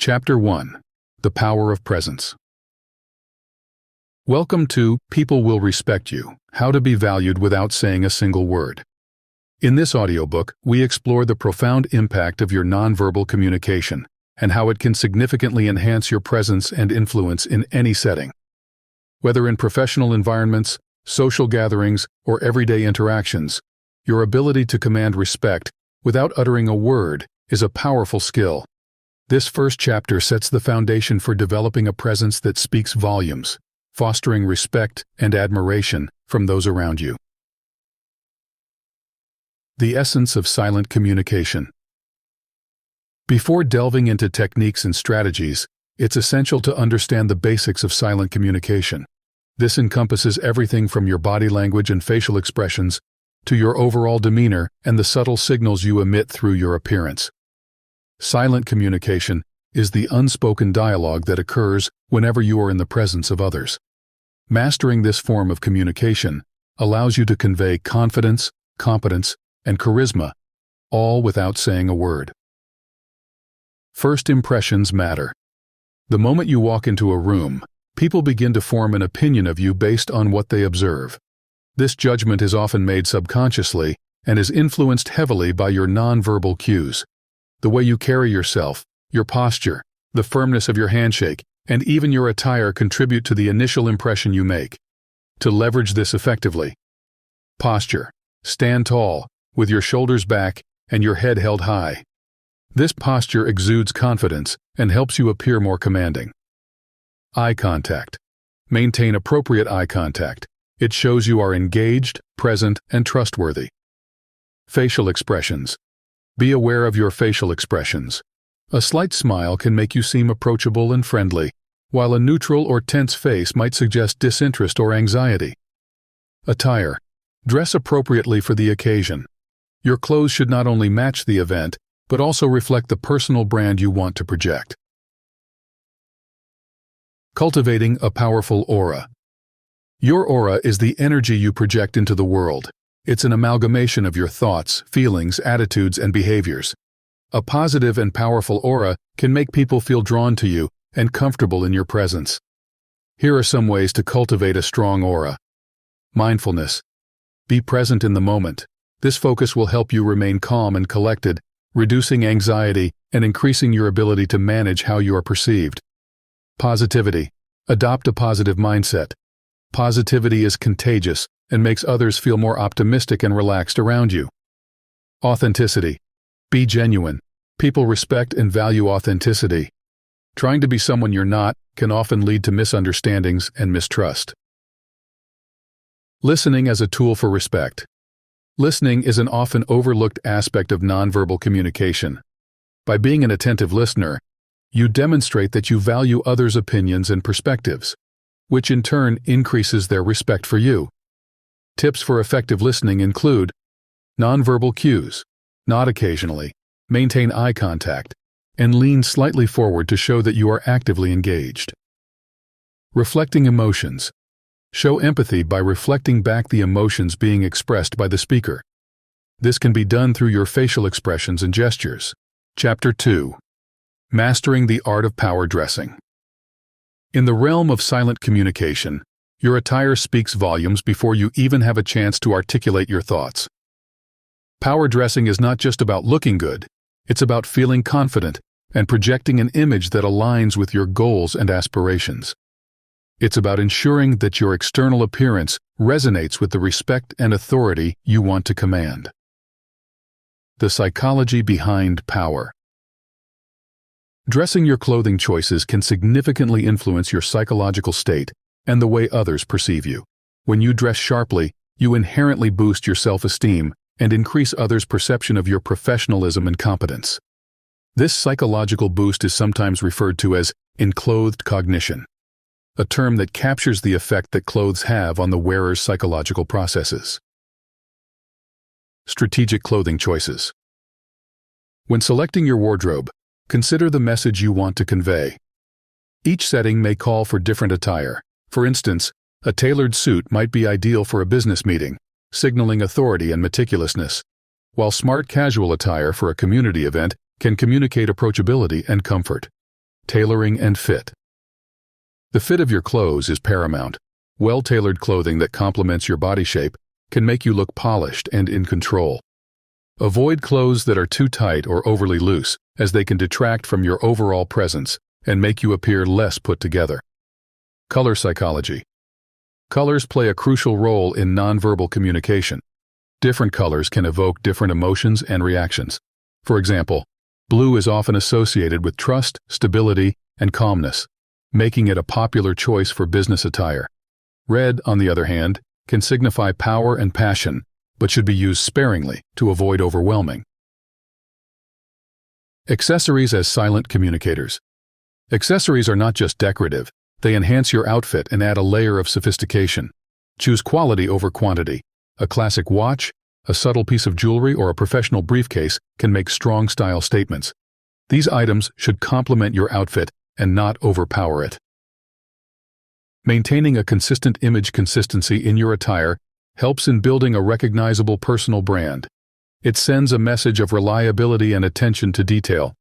Chapter 1. The Power of Presence. Welcome to People Will Respect You: How to Be Valued Without Saying a Single Word. In this audiobook, we explore the profound impact of your nonverbal communication and how it can significantly enhance your presence and influence in any setting. Whether in professional environments, social gatherings, or everyday interactions, your ability to command respect without uttering a word is a powerful skill. This first chapter sets the foundation for developing a presence that speaks volumes, fostering respect and admiration from those around you. The essence of silent communication. Before delving into techniques and strategies, it's essential to understand the basics of silent communication. This encompasses everything from your body language and facial expressions to your overall demeanor and the subtle signals you emit through your appearance. Silent communication is the unspoken dialogue that occurs whenever you are in the presence of others. Mastering this form of communication allows you to convey confidence, competence, and charisma, all without saying a word. First impressions matter. The moment you walk into a room, people begin to form an opinion of you based on what they observe. This judgment is often made subconsciously and is influenced heavily by your nonverbal cues. The way you carry yourself, your posture, the firmness of your handshake, and even your attire contribute to the initial impression you make. To leverage this effectively: posture. Stand tall, with your shoulders back and your head held high. This posture exudes confidence and helps you appear more commanding. Eye contact. Maintain appropriate eye contact. It shows you are engaged, present, and trustworthy. Facial expressions. Be aware of your facial expressions. A slight smile can make you seem approachable and friendly, while a neutral or tense face might suggest disinterest or anxiety. Attire. Dress appropriately for the occasion. Your clothes should not only match the event, but also reflect the personal brand you want to project. Cultivating a powerful aura. Your aura is the energy you project into the world. It's an amalgamation of your thoughts, feelings, attitudes, and behaviors. A positive and powerful aura can make people feel drawn to you and comfortable in your presence. Here are some ways to cultivate a strong aura. Mindfulness. Be present in the moment. This focus will help you remain calm and collected, reducing anxiety and increasing your ability to manage how you are perceived. Positivity. Adopt a positive mindset. Positivity is contagious and makes others feel more optimistic and relaxed around you. Authenticity. Be genuine. People respect and value authenticity. Trying to be someone you're not can often lead to misunderstandings and mistrust. Listening as a tool for respect. Listening is an often overlooked aspect of nonverbal communication. By being an attentive listener, you demonstrate that you value others' opinions and perspectives, which in turn increases their respect for you. Tips for effective listening include: nonverbal cues. Nod occasionally, maintain eye contact, and lean slightly forward to show that you are actively engaged. Reflecting emotions. Show empathy by reflecting back the emotions being expressed by the speaker. This can be done through your facial expressions and gestures. Chapter 2. Mastering the Art of Power Dressing. In the realm of silent communication, your attire speaks volumes before you even have a chance to articulate your thoughts. Power dressing is not just about looking good, it's about feeling confident and projecting an image that aligns with your goals and aspirations. It's about ensuring that your external appearance resonates with the respect and authority you want to command. The psychology behind power. Dressing your clothing choices can significantly influence your psychological state and the way others perceive you. When you dress sharply, you inherently boost your self-esteem and increase others' perception of your professionalism and competence. This psychological boost is sometimes referred to as enclothed cognition, a term that captures the effect that clothes have on the wearer's psychological processes. Strategic clothing choices. When selecting your wardrobe, consider the message you want to convey. Each setting may call for different attire. For instance, a tailored suit might be ideal for a business meeting, signaling authority and meticulousness, while smart casual attire for a community event can communicate approachability and comfort. Tailoring and fit. The fit of your clothes is paramount. Well-tailored clothing that complements your body shape can make you look polished and in control. Avoid clothes that are too tight or overly loose, as they can detract from your overall presence and make you appear less put together. Color psychology. Colors play a crucial role in nonverbal communication. Different colors can evoke different emotions and reactions. For example, blue is often associated with trust, stability, and calmness, making it a popular choice for business attire. Red, on the other hand, can signify power and passion, but should be used sparingly to avoid overwhelming. Accessories as silent communicators. Accessories are not just decorative, they enhance your outfit and add a layer of sophistication. Choose quality over quantity. A classic watch, a subtle piece of jewelry, or a professional briefcase can make strong style statements. These items should complement your outfit and not overpower it. Maintaining a consistent image consistency in your attire helps in building a recognizable personal brand. It sends a message of reliability and attention to detail.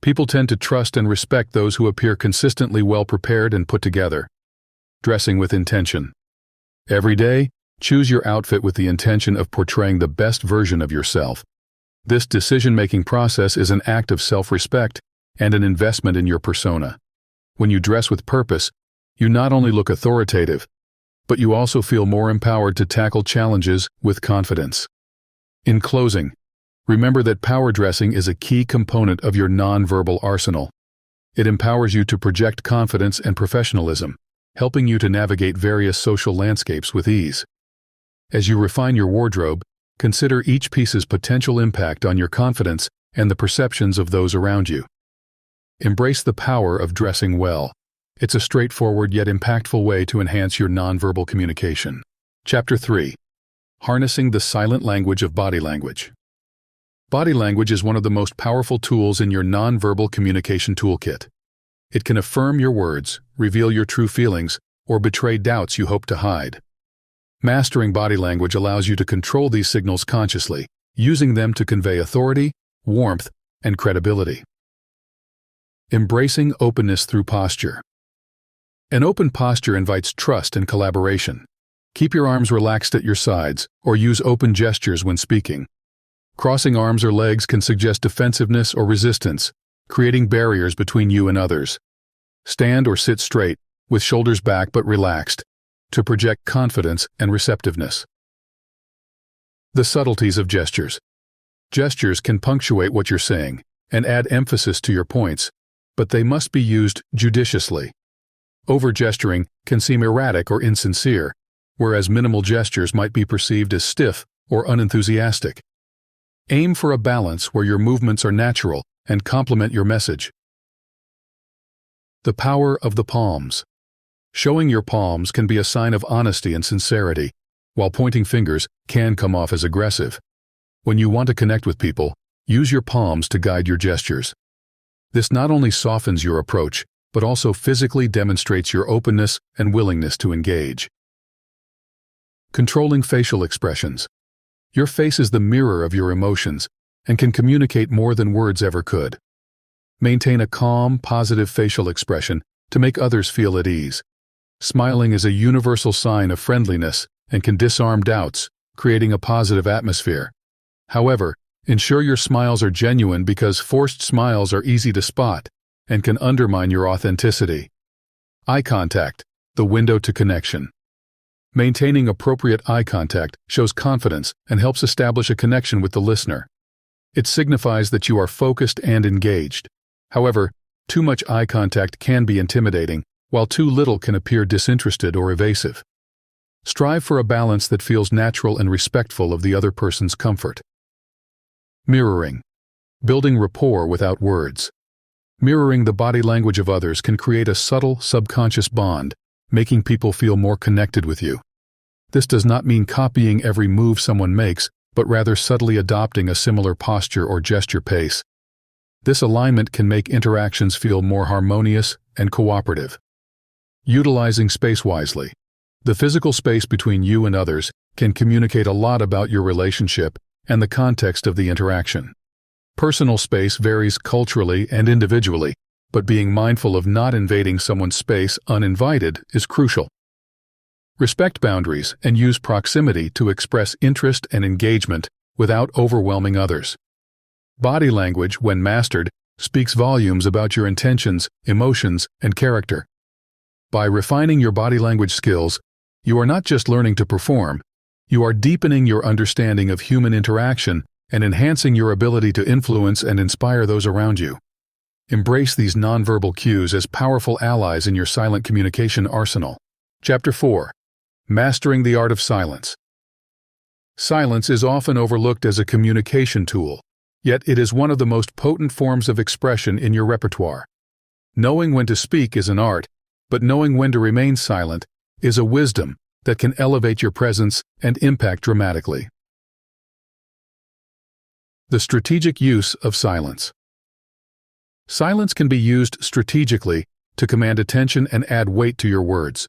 People tend to trust and respect those who appear consistently well prepared and put together. Dressing with intention. Every day, choose your outfit with the intention of portraying the best version of yourself. This decision-making process is an act of self-respect and an investment in your persona. When you dress with purpose, you not only look authoritative, but you also feel more empowered to tackle challenges with confidence. In closing, remember that power dressing is a key component of your nonverbal arsenal. It empowers you to project confidence and professionalism, helping you to navigate various social landscapes with ease. As you refine your wardrobe, consider each piece's potential impact on your confidence and the perceptions of those around you. Embrace the power of dressing well. It's a straightforward yet impactful way to enhance your nonverbal communication. Chapter 3. Harnessing the silent language of body language. Body language is one of the most powerful tools in your nonverbal communication toolkit. It can affirm your words, reveal your true feelings, or betray doubts you hope to hide. Mastering body language allows you to control these signals consciously, using them to convey authority, warmth, and credibility. Embracing openness through posture. An open posture invites trust and collaboration. Keep your arms relaxed at your sides, or use open gestures when speaking. Crossing arms or legs can suggest defensiveness or resistance, creating barriers between you and others. Stand or sit straight, with shoulders back but relaxed, to project confidence and receptiveness. The subtleties of gestures. Gestures can punctuate what you're saying and add emphasis to your points, but they must be used judiciously. Over-gesturing can seem erratic or insincere, whereas minimal gestures might be perceived as stiff or unenthusiastic. Aim for a balance where your movements are natural and complement your message. The power of the palms. Showing your palms can be a sign of honesty and sincerity, while pointing fingers can come off as aggressive. When you want to connect with people, use your palms to guide your gestures. This not only softens your approach, but also physically demonstrates your openness and willingness to engage. Controlling facial expressions. Your face is the mirror of your emotions and can communicate more than words ever could. Maintain a calm, positive facial expression to make others feel at ease. Smiling is a universal sign of friendliness and can disarm doubts, creating a positive atmosphere. However, ensure your smiles are genuine because forced smiles are easy to spot and can undermine your authenticity. Eye contact, the window to connection. Maintaining appropriate eye contact shows confidence and helps establish a connection with the listener. It signifies that you are focused and engaged. However, too much eye contact can be intimidating, while too little can appear disinterested or evasive. Strive for a balance that feels natural and respectful of the other person's comfort. Mirroring. Building rapport without words. Mirroring the body language of others can create a subtle, subconscious bond, making people feel more connected with you. This does not mean copying every move someone makes, but rather subtly adopting a similar posture or gesture pace. This alignment can make interactions feel more harmonious and cooperative. Utilizing space wisely. The physical space between you and others can communicate a lot about your relationship and the context of the interaction. Personal space varies culturally and individually, but being mindful of not invading someone's space uninvited is crucial. Respect boundaries and use proximity to express interest and engagement without overwhelming others. Body language, when mastered, speaks volumes about your intentions, emotions, and character. By refining your body language skills, you are not just learning to perform, you are deepening your understanding of human interaction and enhancing your ability to influence and inspire those around you. Embrace these nonverbal cues as powerful allies in your silent communication arsenal. Chapter 4. Mastering the Art of Silence. Silence is often overlooked as a communication tool, yet it is one of the most potent forms of expression in your repertoire. Knowing when to speak is an art, but knowing when to remain silent is a wisdom that can elevate your presence and impact dramatically. The strategic use of silence. Silence can be used strategically to command attention and add weight to your words.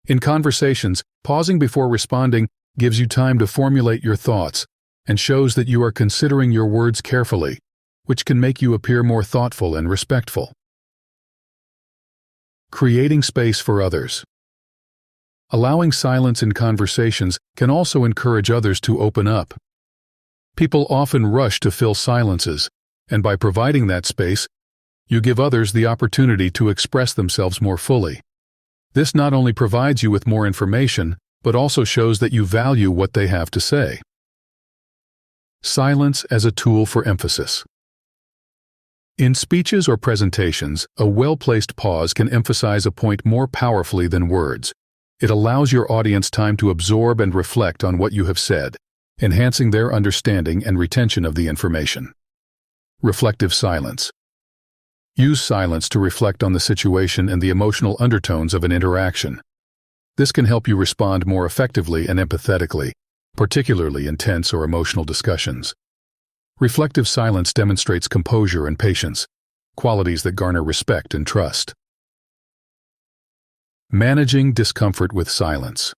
In conversations, pausing before responding gives you time to formulate your thoughts and shows that you are considering your words carefully, which can make you appear more thoughtful and respectful. Creating space for others. Allowing silence in conversations can also encourage others to open up. People often rush to fill silences, and by providing that space, you give others the opportunity to express themselves more fully. This not only provides you with more information, but also shows that you value what they have to say. Silence as a tool for emphasis. In speeches or presentations, a well-placed pause can emphasize a point more powerfully than words. It allows your audience time to absorb and reflect on what you have said, enhancing their understanding and retention of the information. Reflective silence. Use silence to reflect on the situation and the emotional undertones of an interaction. This can help you respond more effectively and empathetically, particularly in tense or emotional discussions. Reflective silence demonstrates composure and patience, qualities that garner respect and trust. Managing discomfort with silence.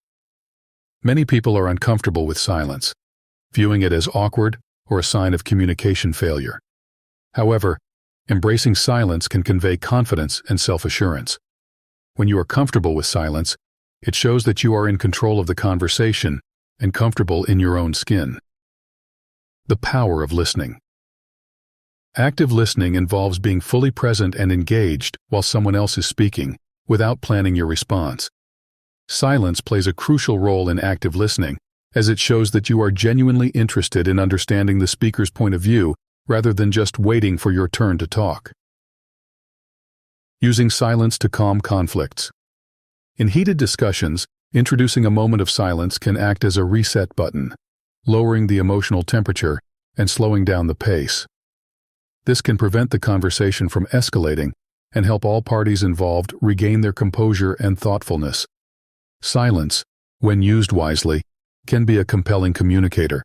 Many people are uncomfortable with silence, viewing it as awkward or a sign of communication failure. However, embracing silence can convey confidence and self-assurance. When you are comfortable with silence, it shows that you are in control of the conversation and comfortable in your own skin. The power of listening. Active listening involves being fully present and engaged while someone else is speaking, without planning your response. Silence plays a crucial role in active listening, as it shows that you are genuinely interested in understanding the speaker's point of view rather than just waiting for your turn to talk. Using silence to calm conflicts. In heated discussions, introducing a moment of silence can act as a reset button, lowering the emotional temperature and slowing down the pace. This can prevent the conversation from escalating and help all parties involved regain their composure and thoughtfulness. Silence, when used wisely, can be a compelling communicator.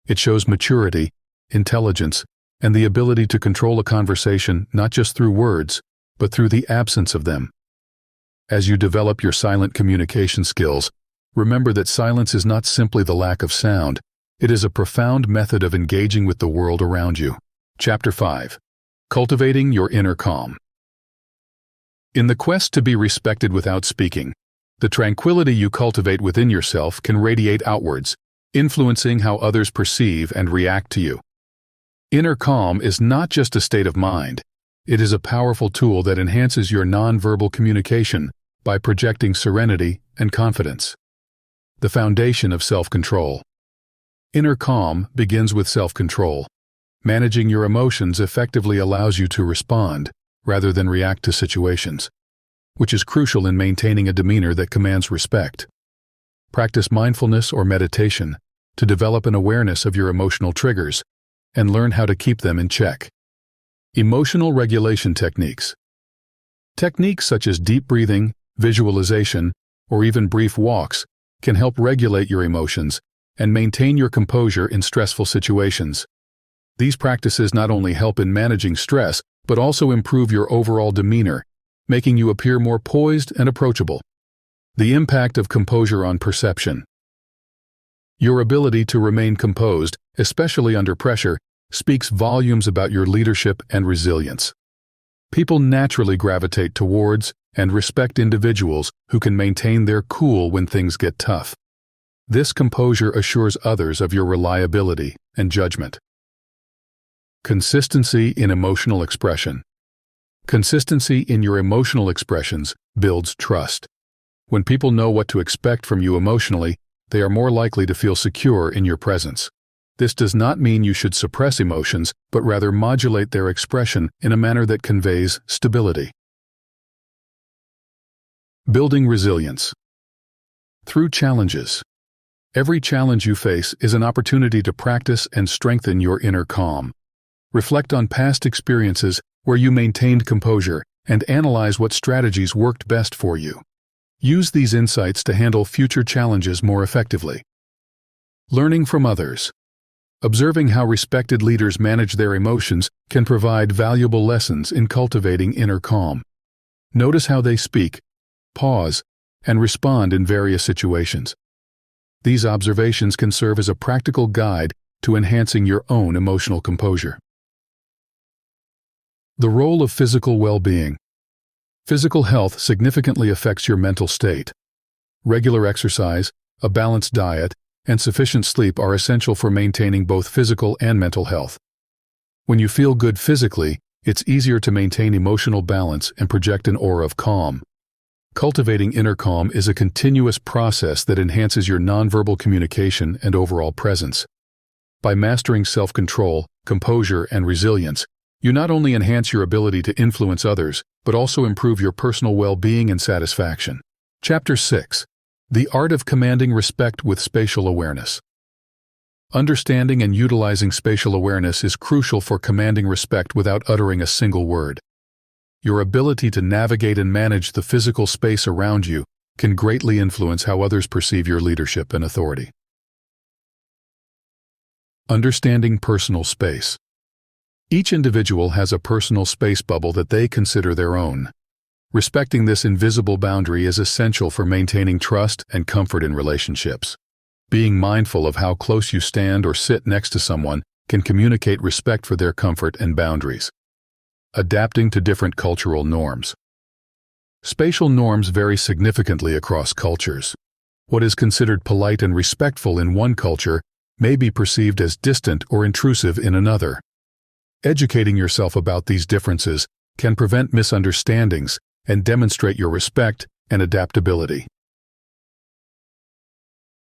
It shows maturity, intelligence, and the ability to control a conversation not just through words, but through the absence of them. As you develop your silent communication skills, remember that silence is not simply the lack of sound, it is a profound method of engaging with the world around you. Chapter 5. Cultivating your inner calm. In the quest to be respected without speaking, the tranquility you cultivate within yourself can radiate outwards, influencing how others perceive and react to you. Inner calm is not just a state of mind, it is a powerful tool that enhances your nonverbal communication by projecting serenity and confidence. The foundation of self-control. Inner calm begins with self-control. Managing your emotions effectively allows you to respond rather than react to situations, which is crucial in maintaining a demeanor that commands respect. Practice mindfulness or meditation to develop an awareness of your emotional triggers and learn how to keep them in check. Emotional regulation techniques. Techniques such as deep breathing, visualization, or even brief walks can help regulate your emotions and maintain your composure in stressful situations. These practices not only help in managing stress, but also improve your overall demeanor, making you appear more poised and approachable. The impact of composure on perception. Your ability to remain composed, especially under pressure, speaks volumes about your leadership and resilience. People naturally gravitate towards and respect individuals who can maintain their cool when things get tough. This composure assures others of your reliability and judgment. Consistency in emotional expression. Consistency in your emotional expressions builds trust. When people know what to expect from you emotionally, they are more likely to feel secure in your presence. This does not mean you should suppress emotions, but rather modulate their expression in a manner that conveys stability. Building resilience. Through challenges. Every challenge you face is an opportunity to practice and strengthen your inner calm. Reflect on past experiences where you maintained composure and analyze what strategies worked best for you. Use these insights to handle future challenges more effectively. Learning from others. Observing how respected leaders manage their emotions can provide valuable lessons in cultivating inner calm. Notice how they speak, pause, and respond in various situations. These observations can serve as a practical guide to enhancing your own emotional composure. The role of physical well-being. Physical health significantly affects your mental state. Regular exercise, a balanced diet, and sufficient sleep are essential for maintaining both physical and mental health. When you feel good physically, it's easier to maintain emotional balance and project an aura of calm. Cultivating inner calm is a continuous process that enhances your nonverbal communication and overall presence. By mastering self-control, composure, and resilience, you not only enhance your ability to influence others, but also improve your personal well-being and satisfaction. Chapter 6. The Art of Commanding Respect with Spatial Awareness. Understanding and utilizing spatial awareness is crucial for commanding respect without uttering a single word. Your ability to navigate and manage the physical space around you can greatly influence how others perceive your leadership and authority. Understanding personal space. Each individual has a personal space bubble that they consider their own. Respecting this invisible boundary is essential for maintaining trust and comfort in relationships. Being mindful of how close you stand or sit next to someone can communicate respect for their comfort and boundaries. Adapting to different cultural norms. Spatial norms vary significantly across cultures. What is considered polite and respectful in one culture may be perceived as distant or intrusive in another. Educating yourself about these differences can prevent misunderstandings and demonstrate your respect and adaptability.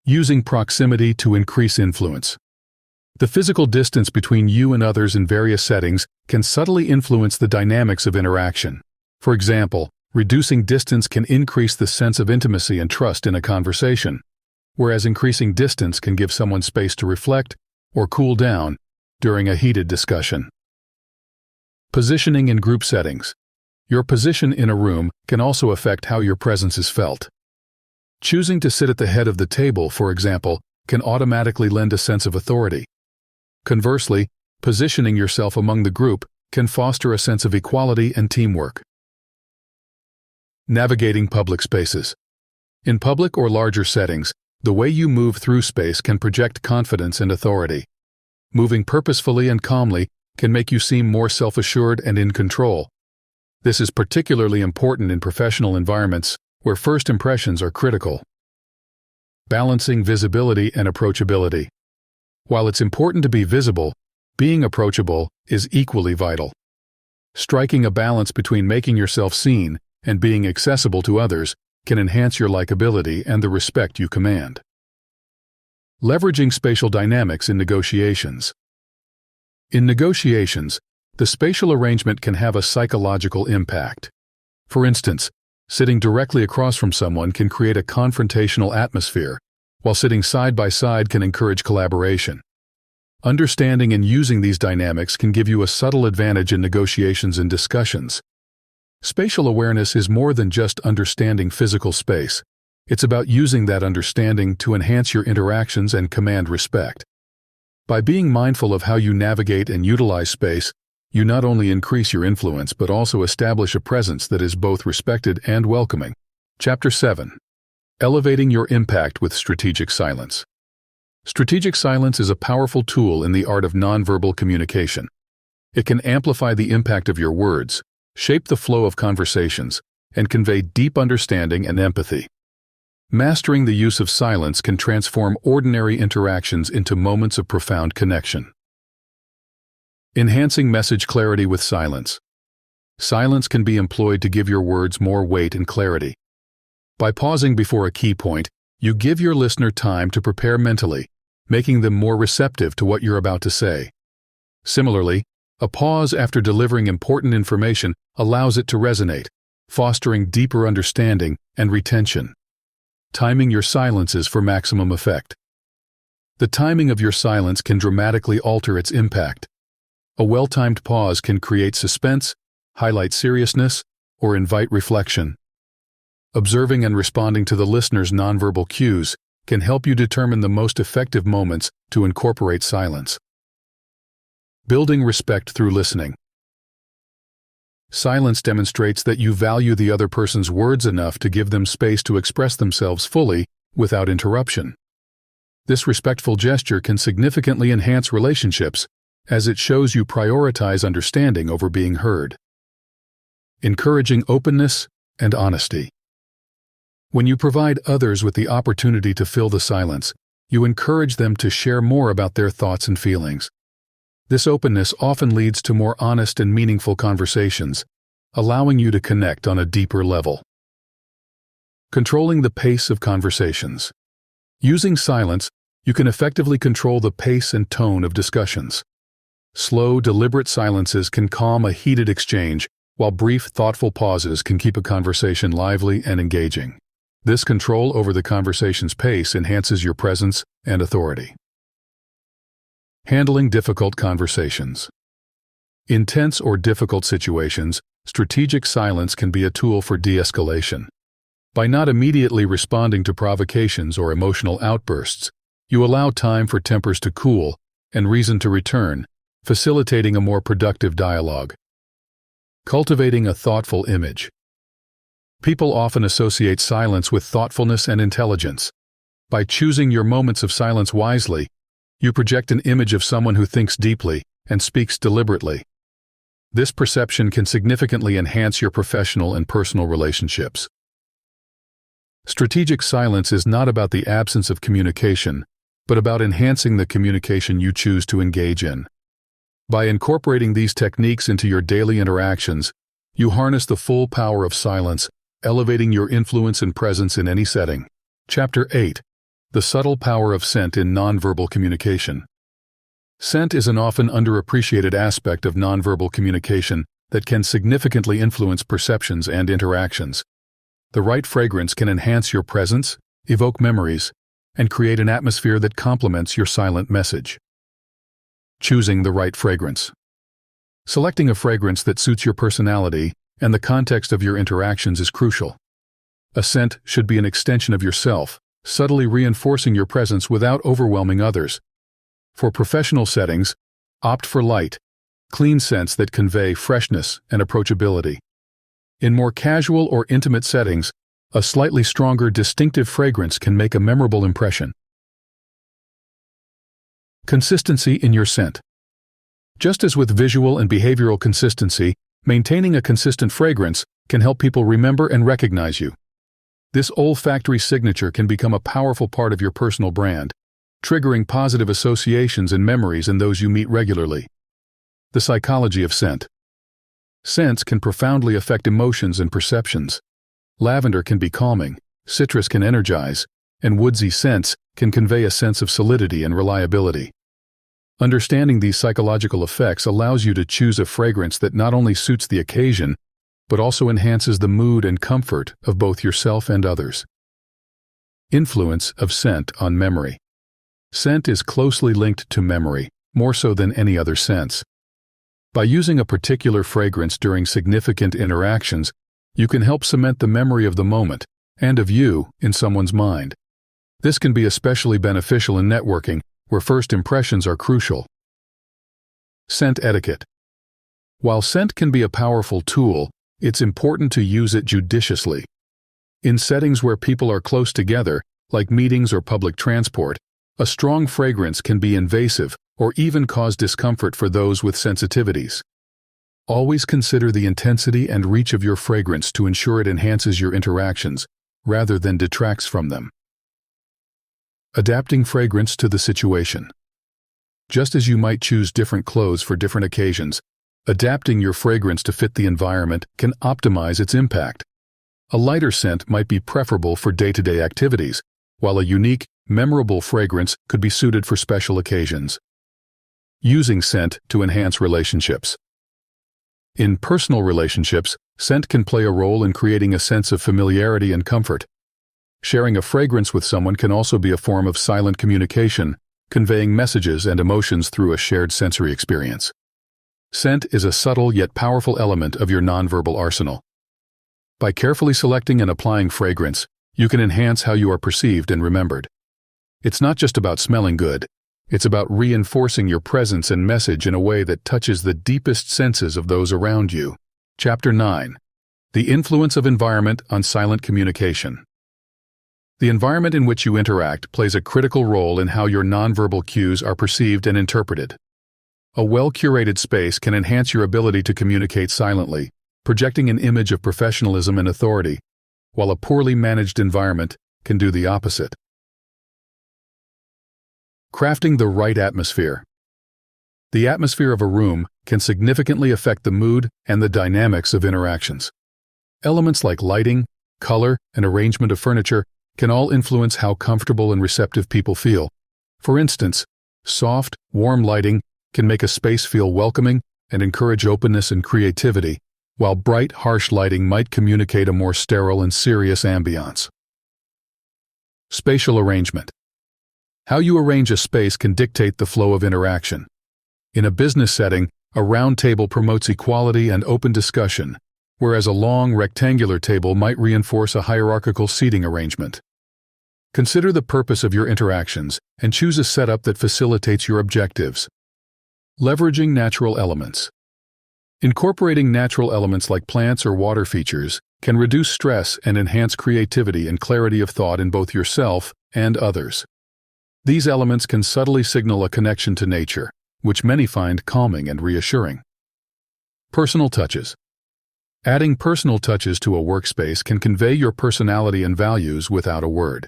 Using proximity to increase influence. The physical distance between you and others in various settings can subtly influence the dynamics of interaction. For example, reducing distance can increase the sense of intimacy and trust in a conversation, whereas increasing distance can give someone space to reflect or cool down during a heated discussion. Positioning in group settings. Your position in a room can also affect how your presence is felt. Choosing to sit at the head of the table, for example, can automatically lend a sense of authority. Conversely, positioning yourself among the group can foster a sense of equality and teamwork. Navigating public spaces. In public or larger settings, the way you move through space can project confidence and authority. Moving purposefully and calmly can make you seem more self-assured and in control. This is particularly important in professional environments where first impressions are critical. Balancing visibility and approachability. While it's important to be visible, being approachable is equally vital. Striking a balance between making yourself seen and being accessible to others can enhance your likability and the respect you command. Leveraging spatial dynamics in negotiations. In negotiations, the spatial arrangement can have a psychological impact. For instance, sitting directly across from someone can create a confrontational atmosphere, while sitting side by side can encourage collaboration. Understanding and using these dynamics can give you a subtle advantage in negotiations and discussions. Spatial awareness is more than just understanding physical space. It's about using that understanding to enhance your interactions and command respect. By being mindful of how you navigate and utilize space, you not only increase your influence but also establish a presence that is both respected and welcoming. Chapter 7. Elevating your impact with strategic silence. Strategic silence is a powerful tool in the art of nonverbal communication. It can amplify the impact of your words, shape the flow of conversations, and convey deep understanding and empathy. Mastering the use of silence can transform ordinary interactions into moments of profound connection. Enhancing message clarity with silence. Silence can be employed to give your words more weight and clarity. By pausing before a key point, you give your listener time to prepare mentally, making them more receptive to what you're about to say. Similarly, a pause after delivering important information allows it to resonate, fostering deeper understanding and retention. Timing your silences for maximum effect. The timing of your silence can dramatically alter its impact. A well-timed pause can create suspense, highlight seriousness, or invite reflection. Observing and responding to the listener's nonverbal cues can help you determine the most effective moments to incorporate silence. Building respect through listening. Silence demonstrates that you value the other person's words enough to give them space to express themselves fully without interruption. This respectful gesture can significantly enhance relationships, as it shows you prioritize understanding over being heard. Encouraging openness and honesty. When you provide others with the opportunity to fill the silence, you encourage them to share more about their thoughts and feelings. This openness often leads to more honest and meaningful conversations, allowing you to connect on a deeper level. Controlling the pace of conversations. Using silence, you can effectively control the pace and tone of discussions. Slow, deliberate silences can calm a heated exchange, while brief, thoughtful pauses can keep a conversation lively and engaging. This control over the conversation's pace enhances your presence and authority. Handling difficult conversations. In tense or difficult situations, strategic silence can be a tool for de-escalation. By not immediately responding to provocations or emotional outbursts, you allow time for tempers to cool and reason to return, facilitating a more productive dialogue. Cultivating a thoughtful image. People often associate silence with thoughtfulness and intelligence. By choosing your moments of silence wisely, you project an image of someone who thinks deeply and speaks deliberately. This perception can significantly enhance your professional and personal relationships. Strategic silence is not about the absence of communication, but about enhancing the communication you choose to engage in. By incorporating these techniques into your daily interactions, you harness the full power of silence, elevating your influence and presence in any setting. Chapter 8. The subtle power of scent in nonverbal communication. Scent is an often underappreciated aspect of nonverbal communication that can significantly influence perceptions and interactions. The right fragrance can enhance your presence, evoke memories, and create an atmosphere that complements your silent message. Choosing the right fragrance. Selecting a fragrance that suits your personality and the context of your interactions is crucial. A scent should be an extension of yourself, subtly reinforcing your presence without overwhelming others. For professional settings, opt for light, clean scents that convey freshness and approachability. In more casual or intimate settings, a slightly stronger, distinctive fragrance can make a memorable impression. Consistency in your scent. Just as with visual and behavioral consistency, maintaining a consistent fragrance can help people remember and recognize you. This olfactory signature can become a powerful part of your personal brand, triggering positive associations and memories in those you meet regularly. The psychology of scent. Scents can profoundly affect emotions and perceptions. Lavender can be calming, citrus can energize, and woodsy scents can convey a sense of solidity and reliability. Understanding these psychological effects allows you to choose a fragrance that not only suits the occasion, but also enhances the mood and comfort of both yourself and others. Influence of scent on memory. Scent is closely linked to memory, more so than any other sense. By using a particular fragrance during significant interactions, you can help cement the memory of the moment and of you in someone's mind. This can be especially beneficial in networking, where first impressions are crucial. Scent etiquette. While scent can be a powerful tool, it's important to use it judiciously. In settings where people are close together, like meetings or public transport, a strong fragrance can be invasive or even cause discomfort for those with sensitivities. Always consider the intensity and reach of your fragrance to ensure it enhances your interactions, rather than detracts from them. Adapting fragrance to the situation. Just as you might choose different clothes for different occasions, adapting your fragrance to fit the environment can optimize its impact. A lighter scent might be preferable for day-to-day activities, while a unique, memorable fragrance could be suited for special occasions. Using scent to enhance relationships. In personal relationships, scent can play a role in creating a sense of familiarity and comfort. Sharing a fragrance with someone can also be a form of silent communication, conveying messages and emotions through a shared sensory experience. Scent is a subtle yet powerful element of your nonverbal arsenal. By carefully selecting and applying fragrance, you can enhance how you are perceived and remembered. It's not just about smelling good. It's about reinforcing your presence and message in a way that touches the deepest senses of those around you. Chapter 9. The Influence of Environment on Silent Communication. The environment in which you interact plays a critical role in how your nonverbal cues are perceived and interpreted. A well-curated space can enhance your ability to communicate silently, projecting an image of professionalism and authority, while a poorly managed environment can do the opposite. Crafting the right atmosphere. The atmosphere of a room can significantly affect the mood and the dynamics of interactions. Elements like lighting, color, and arrangement of furniture can all influence how comfortable and receptive people feel. For instance, soft, warm lighting can make a space feel welcoming and encourage openness and creativity, while bright, harsh lighting might communicate a more sterile and serious ambiance. Spatial arrangement. How you arrange a space can dictate the flow of interaction. In a business setting, a round table promotes equality and open discussion, whereas a long, rectangular table might reinforce a hierarchical seating arrangement. Consider the purpose of your interactions and choose a setup that facilitates your objectives. Leveraging natural elements. Incorporating natural elements like plants or water features can reduce stress and enhance creativity and clarity of thought in both yourself and others. These elements can subtly signal a connection to nature, which many find calming and reassuring. Personal touches. Adding personal touches to a workspace can convey your personality and values without a word.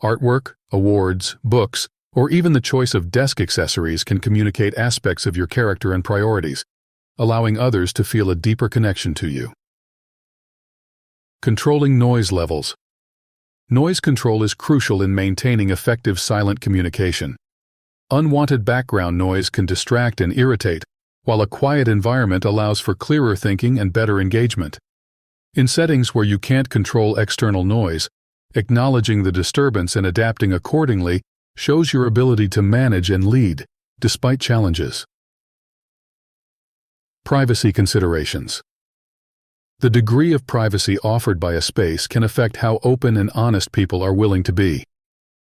Artwork, awards, books, or even the choice of desk accessories can communicate aspects of your character and priorities, allowing others to feel a deeper connection to you. Controlling noise levels. Noise control is crucial in maintaining effective silent communication. Unwanted background noise can distract and irritate, while a quiet environment allows for clearer thinking and better engagement. In settings where you can't control external noise, acknowledging the disturbance and adapting accordingly shows your ability to manage and lead, despite challenges. Privacy considerations. The degree of privacy offered by a space can affect how open and honest people are willing to be.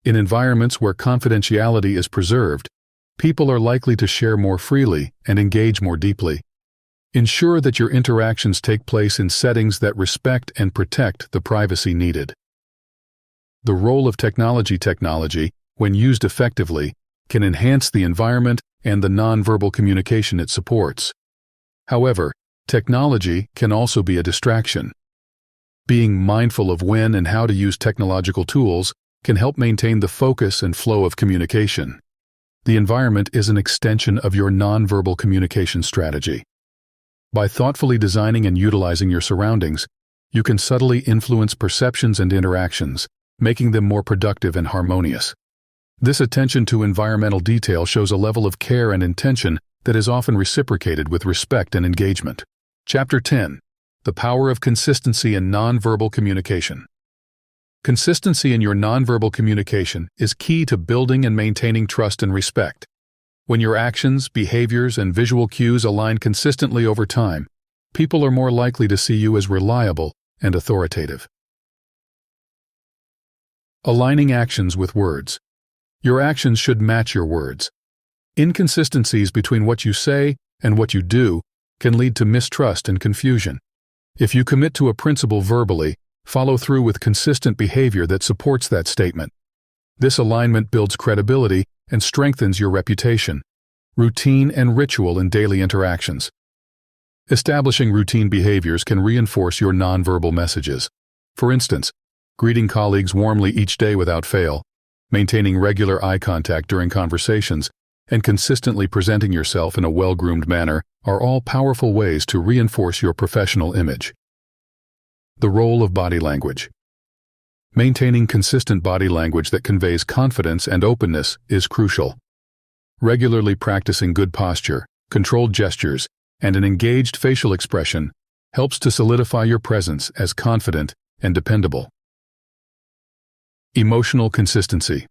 In environments where confidentiality is preserved, people are likely to share more freely and engage more deeply. Ensure that your interactions take place in settings that respect and protect the privacy needed. The role of technology, when used effectively, can enhance the environment and the nonverbal communication it supports. However, technology can also be a distraction. Being mindful of when and how to use technological tools can help maintain the focus and flow of communication. The environment is an extension of your nonverbal communication strategy. By thoughtfully designing and utilizing your surroundings, you can subtly influence perceptions and interactions, making them more productive and harmonious. This attention to environmental detail shows a level of care and intention that is often reciprocated with respect and engagement. Chapter 10. The Power of Consistency in Nonverbal Communication. Consistency in your nonverbal communication is key to building and maintaining trust and respect. When your actions, behaviors, and visual cues align consistently over time, people are more likely to see you as reliable and authoritative. Aligning actions with words. Your actions should match your words. Inconsistencies between what you say and what you do can lead to mistrust and confusion. If you commit to a principle verbally, follow through with consistent behavior that supports that statement. This alignment builds credibility and strengthens your reputation. Routine and ritual in daily interactions. Establishing routine behaviors can reinforce your nonverbal messages. For instance, greeting colleagues warmly each day without fail, maintaining regular eye contact during conversations, and consistently presenting yourself in a well-groomed manner are all powerful ways to reinforce your professional image. The role of body language. Maintaining consistent body language that conveys confidence and openness is crucial. Regularly practicing good posture, controlled gestures, and an engaged facial expression helps to solidify your presence as confident and dependable. Emotional consistency.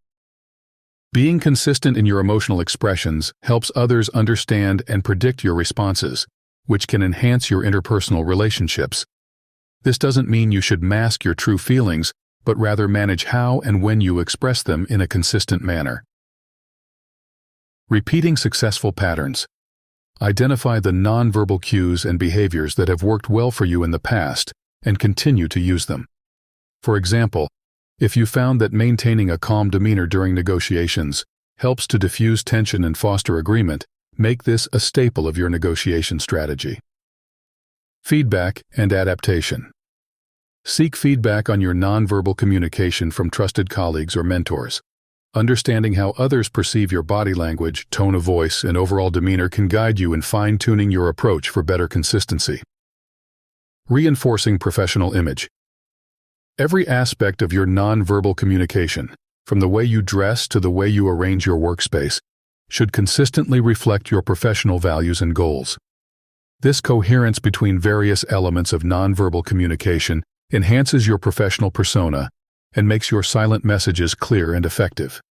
Being consistent in your emotional expressions helps others understand and predict your responses, which can enhance your interpersonal relationships. This doesn't mean you should mask your true feelings, but rather manage how and when you express them in a consistent manner. Repeating successful patterns. Identify the nonverbal cues and behaviors that have worked well for you in the past and continue to use them. For example, if you found that maintaining a calm demeanor during negotiations helps to diffuse tension and foster agreement, make this a staple of your negotiation strategy. Feedback and adaptation. Seek feedback on your nonverbal communication from trusted colleagues or mentors. Understanding how others perceive your body language, tone of voice, and overall demeanor can guide you in fine-tuning your approach for better consistency. Reinforcing professional image. Every aspect of your nonverbal communication, from the way you dress to the way you arrange your workspace, should consistently reflect your professional values and goals. This coherence between various elements of nonverbal communication enhances your professional persona and makes your silent messages clear and effective.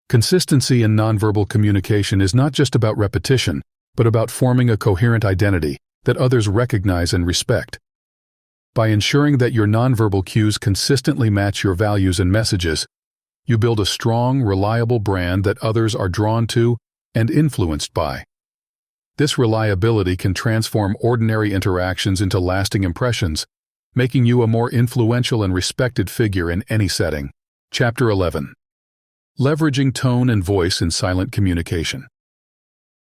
Consistency in nonverbal communication is not just about repetition, but about forming a coherent identity that others recognize and respect. By ensuring that your nonverbal cues consistently match your values and messages, you build a strong, reliable brand that others are drawn to and influenced by. This reliability can transform ordinary interactions into lasting impressions, making you a more influential and respected figure in any setting. Chapter 11. Leveraging tone and voice in silent communication.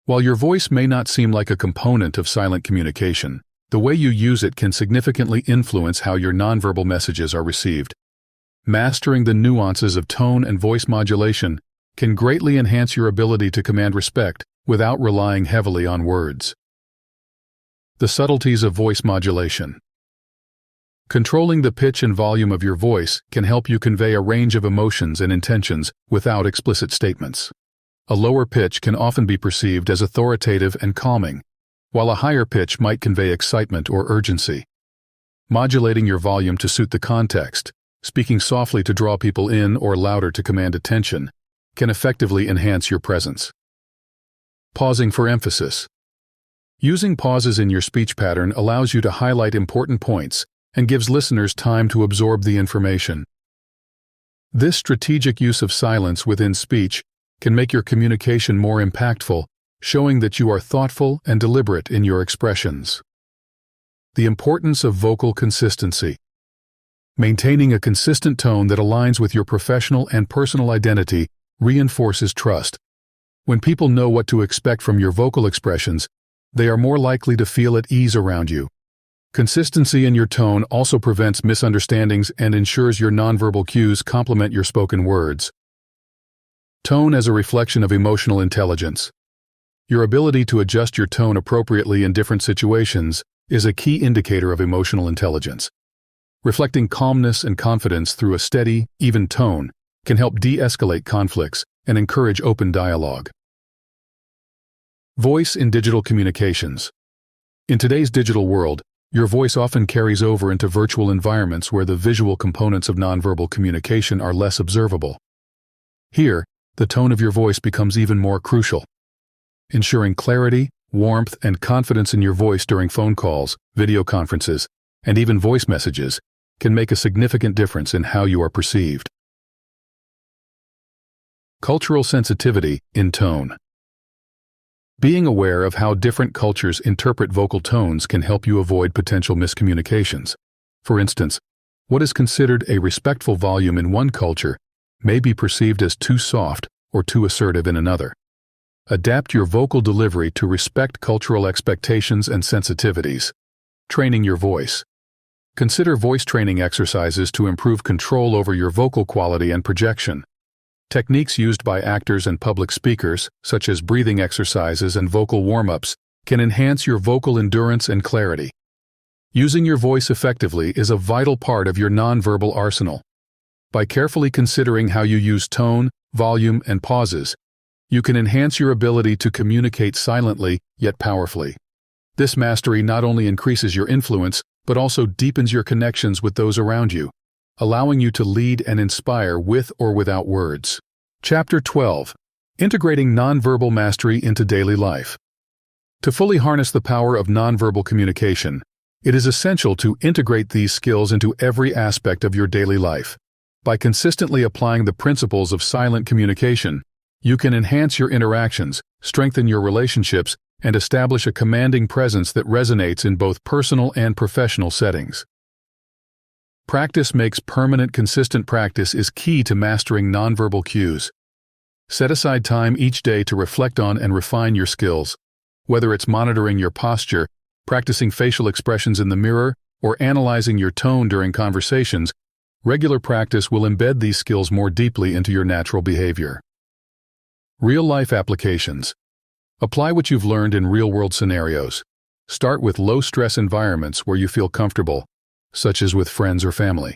While your voice may not seem like a component of silent communication, the way you use it can significantly influence how your nonverbal messages are received. Mastering the nuances of tone and voice modulation can greatly enhance your ability to command respect without relying heavily on words. The subtleties of voice modulation. Controlling the pitch and volume of your voice can help you convey a range of emotions and intentions without explicit statements. A lower pitch can often be perceived as authoritative and calming, while a higher pitch might convey excitement or urgency. Modulating your volume to suit the context, speaking softly to draw people in or louder to command attention, can effectively enhance your presence. Pausing for emphasis. Using pauses in your speech pattern allows you to highlight important points and gives listeners time to absorb the information. This strategic use of silence within speech can make your communication more impactful, showing that you are thoughtful and deliberate in your expressions. The importance of vocal consistency. Maintaining a consistent tone that aligns with your professional and personal identity reinforces trust. When people know what to expect from your vocal expressions, they are more likely to feel at ease around you. Consistency in your tone also prevents misunderstandings and ensures your nonverbal cues complement your spoken words. Tone as a reflection of emotional intelligence. Your ability to adjust your tone appropriately in different situations is a key indicator of emotional intelligence. Reflecting calmness and confidence through a steady, even tone can help de-escalate conflicts and encourage open dialogue. Voice in digital communications. In today's digital world, your voice often carries over into virtual environments where the visual components of nonverbal communication are less observable. Here, the tone of your voice becomes even more crucial. Ensuring clarity, warmth, and confidence in your voice during phone calls, video conferences, and even voice messages can make a significant difference in how you are perceived. Cultural sensitivity in tone. Being aware of how different cultures interpret vocal tones can help you avoid potential miscommunications. For instance, what is considered a respectful volume in one culture may be perceived as too soft or too assertive in another. Adapt your vocal delivery to respect cultural expectations and sensitivities. Training your voice. Consider voice training exercises to improve control over your vocal quality and projection. Techniques used by actors and public speakers, such as breathing exercises and vocal warm-ups, can enhance your vocal endurance and clarity. Using your voice effectively is a vital part of your nonverbal arsenal. By carefully considering how you use tone, volume, and pauses, you can enhance your ability to communicate silently yet powerfully. This mastery not only increases your influence, but also deepens your connections with those around you, allowing you to lead and inspire with or without words. Chapter 12. Integrating Nonverbal Mastery into Daily Life. To fully harness the power of nonverbal communication, it is essential to integrate these skills into every aspect of your daily life. By consistently applying the principles of silent communication, you can enhance your interactions, strengthen your relationships, and establish a commanding presence that resonates in both personal and professional settings. Practice makes permanent. Consistent practice is key to mastering nonverbal cues. Set aside time each day to reflect on and refine your skills. Whether it's monitoring your posture, practicing facial expressions in the mirror, or analyzing your tone during conversations, regular practice will embed these skills more deeply into your natural behavior. Real-life applications. Apply what you've learned in real-world scenarios. Start with low-stress environments where you feel comfortable, such as with friends or family.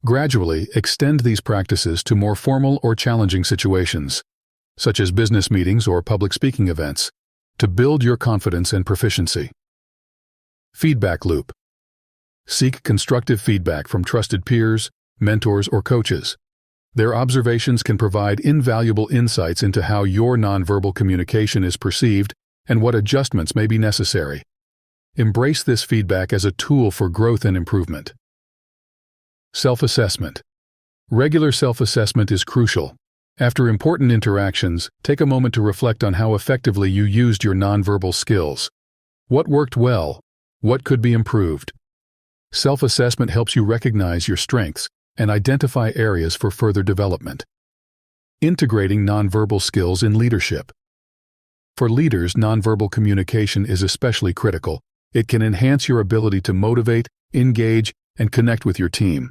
Gradually, extend these practices to more formal or challenging situations, such as business meetings or public speaking events, to build your confidence and proficiency. Feedback loop. Seek constructive feedback from trusted peers, mentors, or coaches. Their observations can provide invaluable insights into how your nonverbal communication is perceived and what adjustments may be necessary. Embrace this feedback as a tool for growth and improvement. Self-assessment. Regular self-assessment is crucial. After important interactions, take a moment to reflect on how effectively you used your nonverbal skills. What worked well? What could be improved? Self-assessment helps you recognize your strengths and identify areas for further development. Integrating nonverbal skills in leadership. For leaders, nonverbal communication is especially critical. It can enhance your ability to motivate, engage, and connect with your team.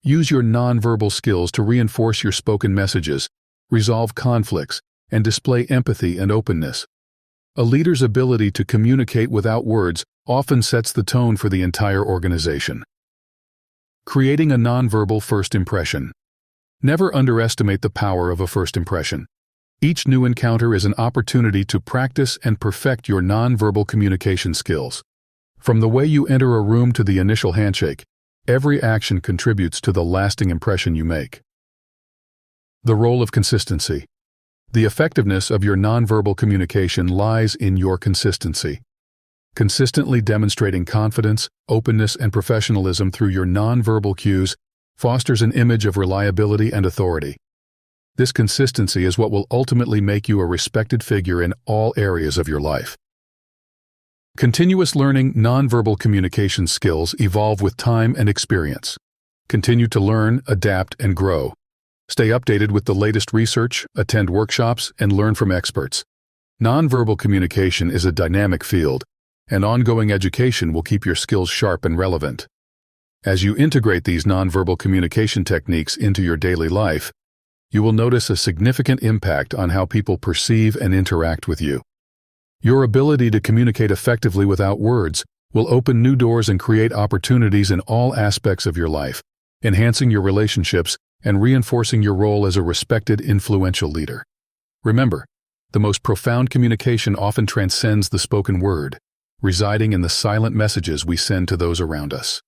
Use your nonverbal skills to reinforce your spoken messages, resolve conflicts, and display empathy and openness. A leader's ability to communicate without words often sets the tone for the entire organization. Creating a nonverbal first impression. Never underestimate the power of a first impression. Each new encounter is an opportunity to practice and perfect your nonverbal communication skills. From the way you enter a room to the initial handshake, every action contributes to the lasting impression you make. The role of consistency. The effectiveness of your nonverbal communication lies in your consistency. Consistently demonstrating confidence, openness, and professionalism through your nonverbal cues fosters an image of reliability and authority. This consistency is what will ultimately make you a respected figure in all areas of your life. Continuous learning. Nonverbal communication skills evolve with time and experience. Continue to learn, adapt, and grow. Stay updated with the latest research, attend workshops, and learn from experts. Nonverbal communication is a dynamic field, and ongoing education will keep your skills sharp and relevant. As you integrate these nonverbal communication techniques into your daily life, you will notice a significant impact on how people perceive and interact with you. Your ability to communicate effectively without words will open new doors and create opportunities in all aspects of your life, enhancing your relationships and reinforcing your role as a respected, influential leader. Remember, the most profound communication often transcends the spoken word, residing in the silent messages we send to those around us.